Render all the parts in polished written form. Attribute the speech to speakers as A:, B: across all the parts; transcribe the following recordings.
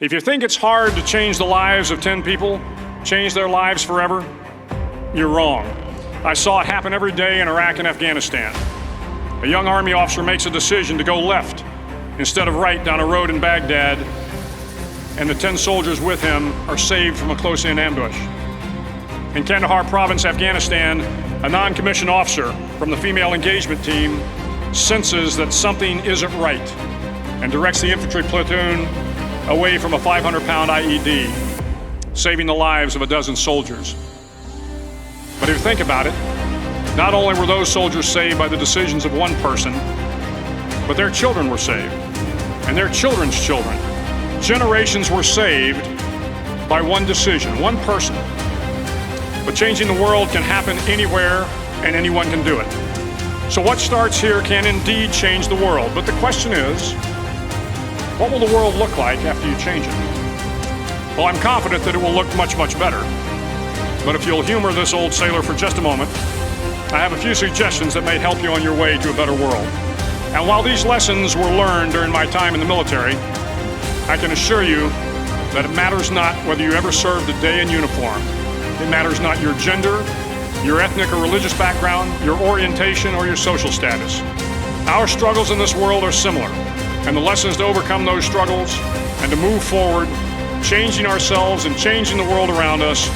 A: If you think it's hard to change the lives of 10 people, change their lives forever, you're wrong. I saw it happen every day in Iraq and Afghanistan. A young Army officer makes a decision to go left instead of right down a road in Baghdad, and the 10 soldiers with him are saved from a close-in ambush. In Kandahar province, Afghanistan, a non-commissioned officer from the female engagement team senses that something isn't right and directs the infantry platoon away from a 500-pound IED, saving the lives of a dozen soldiers. But if you think about it, not only were those soldiers saved by the decisions of one person, but their children were saved, and their children's children. Generations were saved by one decision, one person. But changing the world can happen anywhere, and anyone can do it. So what starts here can indeed change the world. But the question is, what will the world look like after you change it? Well, I'm confident that it will look much, much better. But if you'll humor this old sailor for just a moment, I have a few suggestions that may help you on your way to a better world. And while these lessons were learned during my time in the military, I can assure you that it matters not whether you ever served a day in uniform. It matters not your gender, your ethnic or religious background, your orientation, or your social status. Our struggles in this world are similar, and the lessons to overcome those struggles and to move forward, changing ourselves and changing the world around us,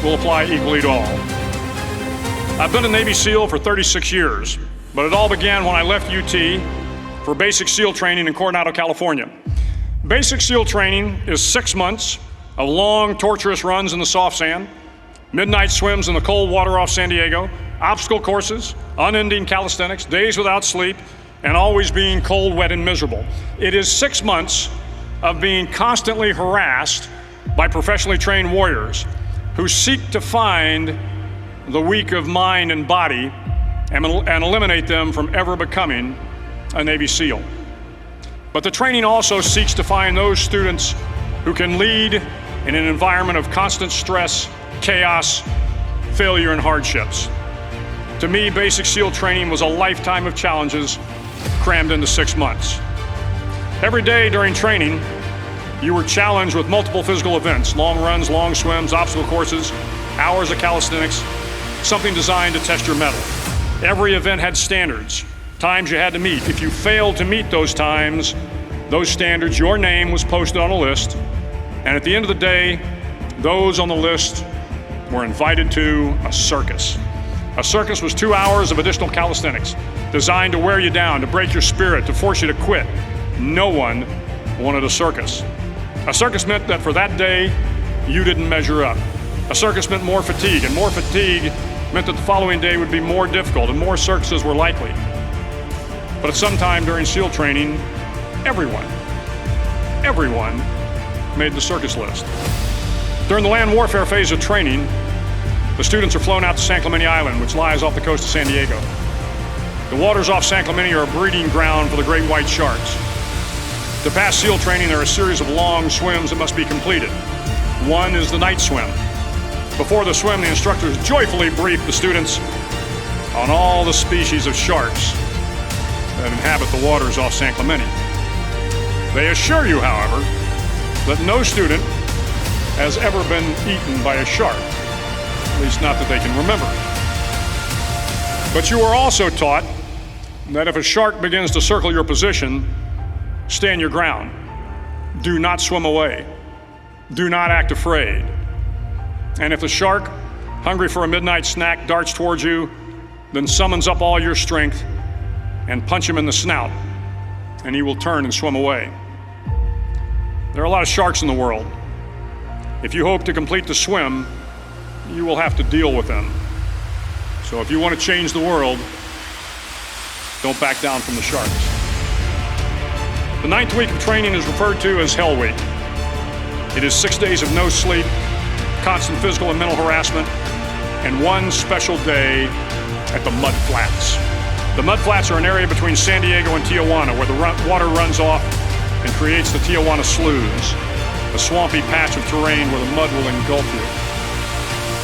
A: will apply equally to all. I've been a Navy SEAL for 36 years, but it all began when I left UT for basic SEAL training in Coronado, California. Basic SEAL training is 6 months of long, torturous runs in the soft sand, midnight swims in the cold water off San Diego, obstacle courses, unending calisthenics, days without sleep, and always being cold, wet, and miserable. It is 6 months of being constantly harassed by professionally trained warriors who seek to find the weak of mind and body and eliminate them from ever becoming a Navy SEAL. But the training also seeks to find those students who can lead in an environment of constant stress, chaos, failure, and hardships. To me, basic SEAL training was a lifetime of challenges crammed into 6 months. Every day during training, you were challenged with multiple physical events, long runs, long swims, obstacle courses, hours of calisthenics, something designed to test your mettle. Every event had standards, times you had to meet. If you failed to meet those times, those standards, your name was posted on a list, and at the end of the day, those on the list were invited to a circus. A circus was 2 hours of additional calisthenics, designed to wear you down, to break your spirit, to force you to quit. No one wanted a circus. A circus meant that for that day, you didn't measure up. A circus meant more fatigue, and more fatigue meant that the following day would be more difficult and more circuses were likely. But at some time during SEAL training, everyone made the circus list. During the land warfare phase of training, the students are flown out to San Clemente Island, which lies off the coast of San Diego. The waters off San Clemente are a breeding ground for the great white sharks. To pass SEAL training, there are a series of long swims that must be completed. One is the night swim. Before the swim, the instructors joyfully brief the students on all the species of sharks that inhabit the waters off San Clemente. They assure you, however, that no student has ever been eaten by a shark, at least not that they can remember. But you are also taught that if a shark begins to circle your position, stand your ground. Do not swim away. Do not act afraid. And if the shark, hungry for a midnight snack, darts towards you, then summons up all your strength and punch him in the snout, and he will turn and swim away. There are a lot of sharks in the world. If you hope to complete the swim, you will have to deal with them. So if you want to change the world, don't back down from the sharks. The 9th week of training is referred to as Hell Week. It is 6 days of no sleep, constant physical and mental harassment, and one special day at the Mud Flats. The Mud Flats are an area between San Diego and Tijuana where the water runs off and creates the Tijuana Sloughs, a swampy patch of terrain where the mud will engulf you.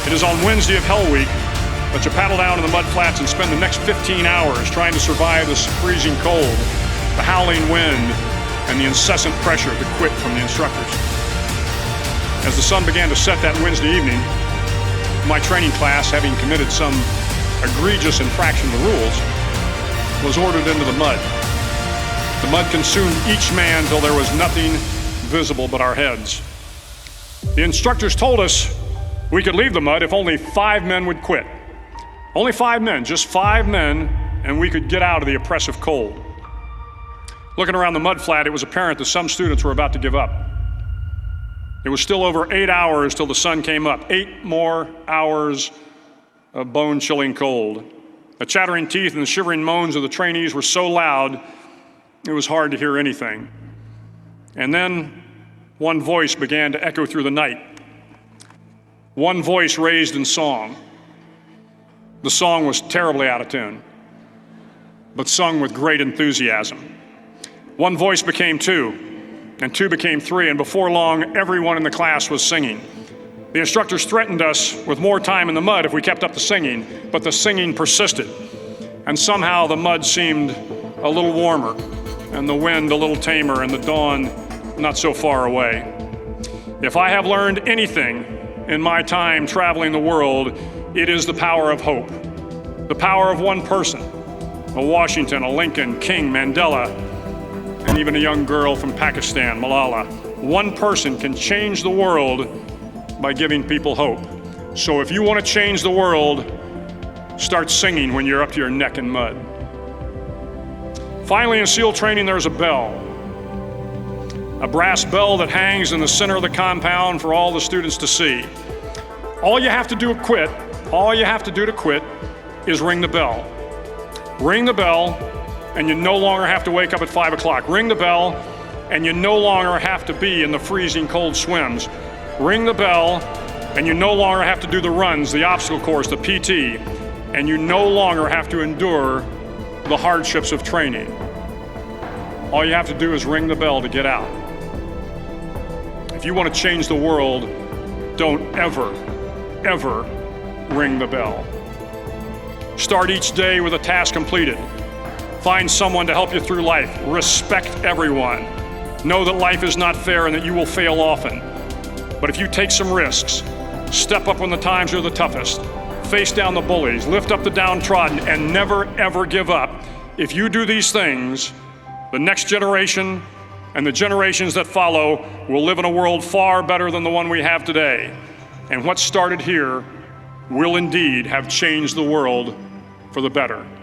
A: It is on Wednesday of Hell Week that you paddle down to the Mud Flats and spend the next 15 hours trying to survive this freezing cold, the howling wind, and the incessant pressure to quit from the instructors. As the sun began to set that Wednesday evening, my training class, having committed some egregious infraction of the rules, was ordered into the mud. The mud consumed each man till there was nothing visible but our heads. The instructors told us we could leave the mud if only 5 men would quit. Only 5 men, just 5 men, and we could get out of the oppressive cold. Looking around the mud flat, it was apparent that some students were about to give up. It was still over 8 hours till the sun came up. 8 more hours of bone-chilling cold. The chattering teeth and the shivering moans of the trainees were so loud, it was hard to hear anything. And then one voice began to echo through the night. One voice raised in song. The song was terribly out of tune, but sung with great enthusiasm. One voice became 2, and 2 became 3, and before long, everyone in the class was singing. The instructors threatened us with more time in the mud if we kept up the singing, but the singing persisted. And somehow the mud seemed a little warmer, and the wind a little tamer, and the dawn not so far away. If I have learned anything in my time traveling the world, it is the power of hope. The power of one person, a Washington, a Lincoln, King, Mandela, and even a young girl from Pakistan, Malala. One person can change the world by giving people hope. So if you want to change the world, start singing when you're up to your neck in mud. Finally, in SEAL training, there's a bell. A brass bell that hangs in the center of the compound for all the students to see. All you have to do to quit is ring the bell. Ring the bell, and you no longer have to wake up at 5 o'clock. Ring the bell, and you no longer have to be in the freezing cold swims. Ring the bell, and you no longer have to do the runs, the obstacle course, the PT, and you no longer have to endure the hardships of training. All you have to do is ring the bell to get out. If you want to change the world, don't ever ring the bell. Start each day with a task completed. Find someone to help you through life. Respect everyone. Know that life is not fair and that you will fail often. But if you take some risks, step up when the times are the toughest, face down the bullies, lift up the downtrodden, and never ever give up, if you do these things, the next generation and the generations that follow will live in a world far better than the one we have today. And what started here will indeed have changed the world for the better.